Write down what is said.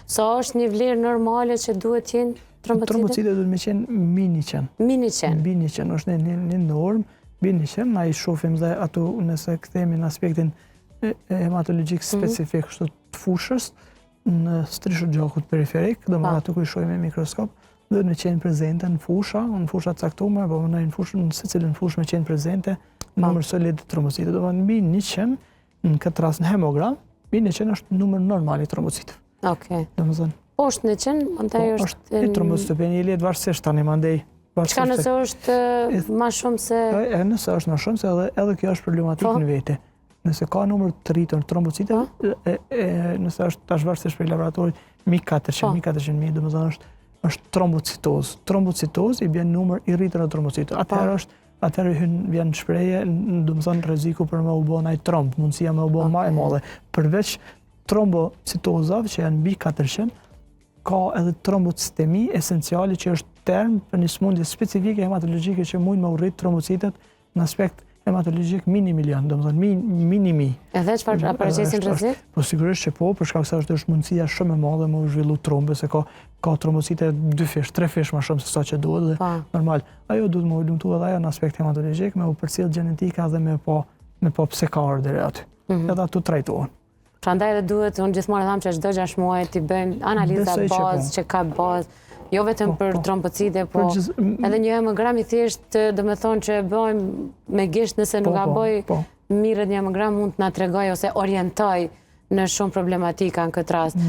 Sa është një vlerë normale që duhet jenë trombocitet? Trombocitet duhet me qenë mbi 100. Mbi 100? Mbi 100 është një normë, mbi 100, na i shofim dhe ato nëse kthehemi në aspektin hematologjik specifik kështu të fushës, në strishët gjakut periferik, do më ato ku i shohim me mikroskop, duhet me qenë prezente në fusha caktuar, apo në secilën fushë me qenë prezente numër solid të trombocitit. Do të thonë mbi 100, në këtë rast në hemogram, mbi 100 është numër normal i trombocitëve. Okej. Domethënë poshtë 100, andaj është i trombocitopenia lihet varësisht tani mandej. Çka nëse është më shumë se nëse është më shumë se edhe kjo është problematikë në vete. Nëse ka numër të rritur trombociteve, nëse është tash varësisht për laboratorit 1400, domethënë është trombocitozë. Trombocitozë i bën numër i rritur në trombocitët. Atëherë vjen shprehje, domethënë rreziku për me u bë ai tromb, mundësia me u bë më e madhe. Përveç trombocitozave që janë mbi 400, ka edhe trombocitemi esenciale që është term për një sëmundje specifike hematologjike që mund me urrit trombocitet në aspekt hematologjik mini milion, domethënë minimi. Edhe çfarë paraqisin rrezik? Po sigurisht që po, për shkak se është mundësia shumë e madhe me u zhvillu trombe, se ka trombocite 2 fish, 3 fish më shumë se sa që duhet dhe normal. Ajo duhet me u lumtu edhe ajo në aspekt hematologjik, me u përcjell gjenetika dhe me po pse ka ardhur deri aty. Edhe ato trajtohen. Prandaj edhe duhet, unë gjithmonë them që çdo 6 muaj ti bëjmë analiza bazë që ka bazë, jo vetëm për trombocite, po edhe një hemogram i thjesht, do të thonë që e bëjmë me gisht nëse nuk ka bëj mirë një hemogram mund të na tregoj ose orientoj në shumë problematika në këtë rast.